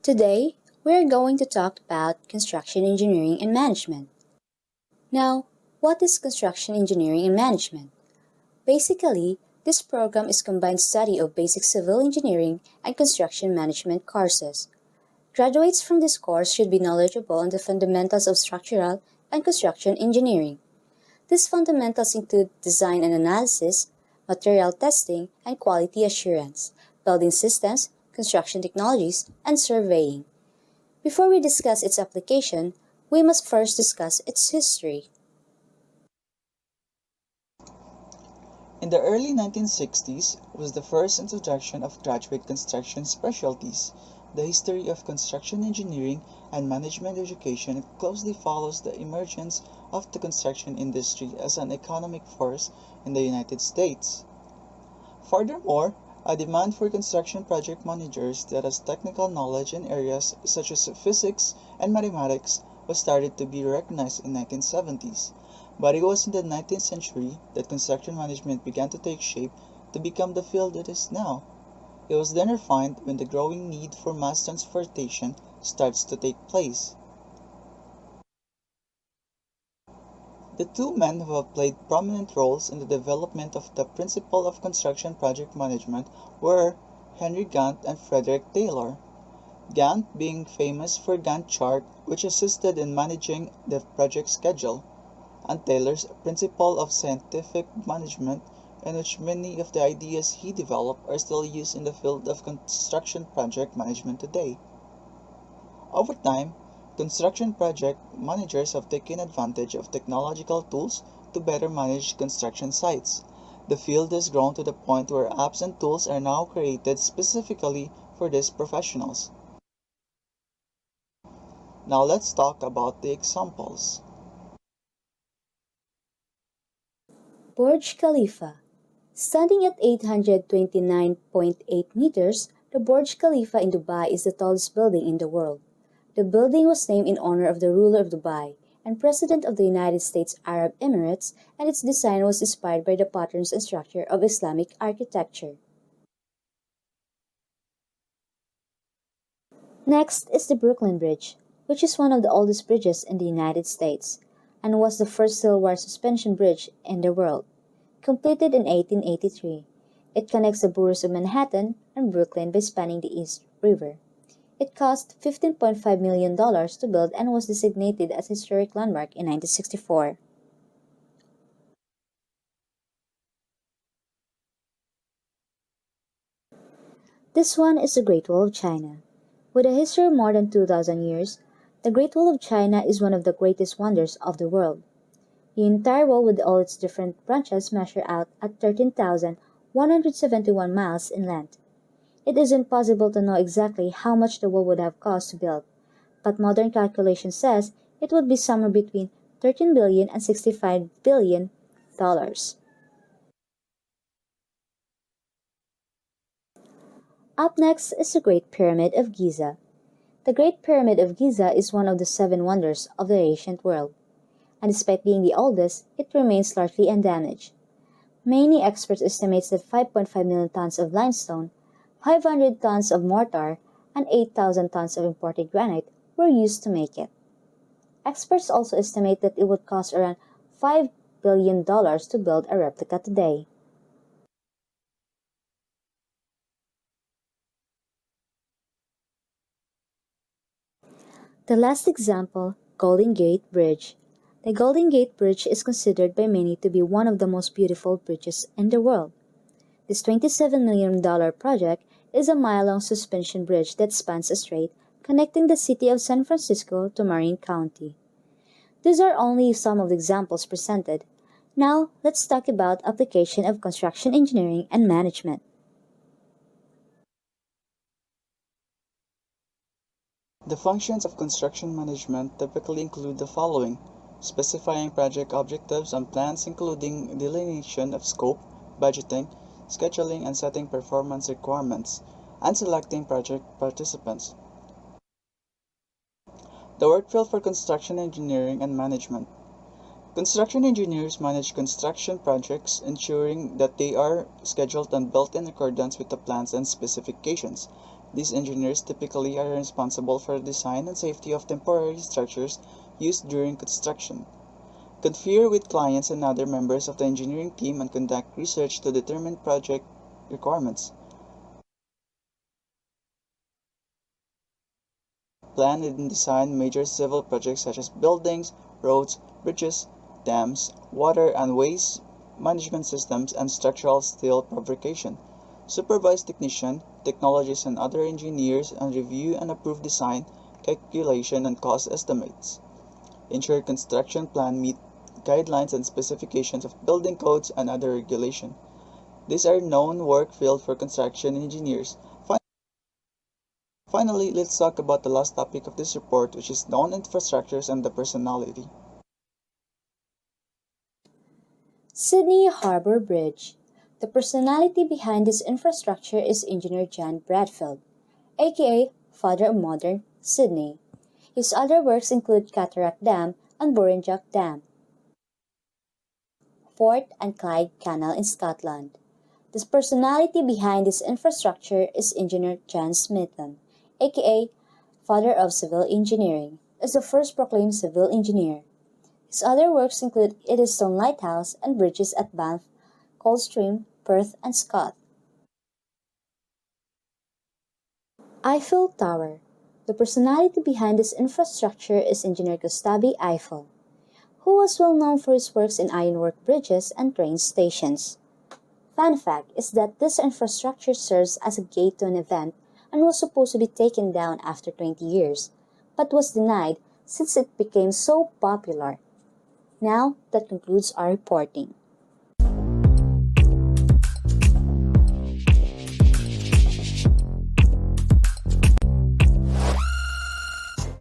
Today, we're going to talk about construction engineering and management. Now, what is construction engineering and management? Basically, this program is combined study of basic civil engineering and construction management courses. Graduates from this course should be knowledgeable on the fundamentals of structural and construction engineering. These fundamentals include design and analysis, material testing, and quality assurance, building systems, construction technologies, and surveying. Before we discuss its application, we must first discuss its history. In the early 1960s was the first introduction of graduate construction specialties. The history of construction engineering and management education closely follows the emergence of the construction industry as an economic force in the United States. Furthermore, a demand for construction project managers that has technical knowledge in areas such as physics and mathematics was started to be recognized in 1970s. But it was in the 19th century that construction management began to take shape to become the field it is now. It was then refined when the growing need for mass transportation starts to take place. The two men who have played prominent roles in the development of the principle of construction project management were Henry Gantt and Frederick Taylor. Gantt being famous for Gantt chart, which assisted in managing the project schedule, and Taylor's principle of scientific management, in which many of the ideas he developed are still used in the field of construction project management today. Over time, construction project managers have taken advantage of technological tools to better manage construction sites. The field has grown to the point where apps and tools are now created specifically for these professionals. Now let's talk about the examples. Burj Khalifa. Standing at 829.8 meters, the Burj Khalifa in Dubai is the tallest building in the world. The building was named in honor of the ruler of Dubai and President of the United States Arab Emirates, and its design was inspired by the patterns and structure of Islamic architecture. Next is the Brooklyn Bridge, which is one of the oldest bridges in the United States and was the first steel wire suspension bridge in the world. Completed in 1883, it connects the boroughs of Manhattan and Brooklyn by spanning the East River. It cost $15.5 million to build and was designated as a historic landmark in 1964. This one is the Great Wall of China. With a history of more than 2,000 years, the Great Wall of China is one of the greatest wonders of the world. The entire wall with all its different branches measure out at 13,171 miles in length. It is impossible to know exactly how much the wall would have cost to build, but modern calculation says it would be somewhere between 13 billion and 65 billion dollars. Up next is the Great Pyramid of Giza. The Great Pyramid of Giza is one of the seven wonders of the ancient world, and despite being the oldest, it remains largely undamaged. Many experts estimate that 5.5 million tons of limestone, 500 tons of mortar, and 8,000 tons of imported granite were used to make it. Experts also estimate that it would cost around $5 billion to build a replica today. The last example, Golden Gate Bridge. The Golden Gate Bridge is considered by many to be one of the most beautiful bridges in the world. This $27 million project is a mile-long suspension bridge that spans a strait connecting the city of San Francisco to Marin County. These are only some of the examples presented. Now, let's talk about application of construction engineering and management. The functions of construction management typically include the following: specifying project objectives and plans, including delineation of scope, budgeting, scheduling, and setting performance requirements, and selecting project participants. The workfield for construction engineering and management. Construction engineers manage construction projects, ensuring that they are scheduled and built in accordance with the plans and specifications. These engineers typically are responsible for the design and safety of temporary structures used during construction, confer with clients and other members of the engineering team, and conduct research to determine project requirements, plan and design major civil projects such as buildings, roads, bridges, dams, water and waste management systems, and structural steel fabrication. Supervise technicians, technologists, and other engineers and review and approve design, calculation, and cost estimates. Ensure construction plan meet guidelines and specifications of building codes and other regulation. These are known work field for construction engineers. Finally, let's talk about the last topic of this report, which is known infrastructures and the personality. Sydney Harbour Bridge. The personality behind this infrastructure is Engineer John Bradfield, aka Father of Modern Sydney. His other works include Cataract Dam and Burrinjuck Dam, Fort and Clyde Canal in Scotland. The personality behind this infrastructure is Engineer John Smithson, aka Father of Civil Engineering, as the first proclaimed civil engineer. His other works include Eddystone Lighthouse and bridges at Banff, Coldstream, Perth, and Scott. Eiffel Tower. The personality behind this infrastructure is Engineer Gustave Eiffel, who was well known for his works in ironwork bridges and train stations. Fun fact is that this infrastructure serves as a gate to an event and was supposed to be taken down after 20 years, but was denied since it became so popular. Now, that concludes our reporting.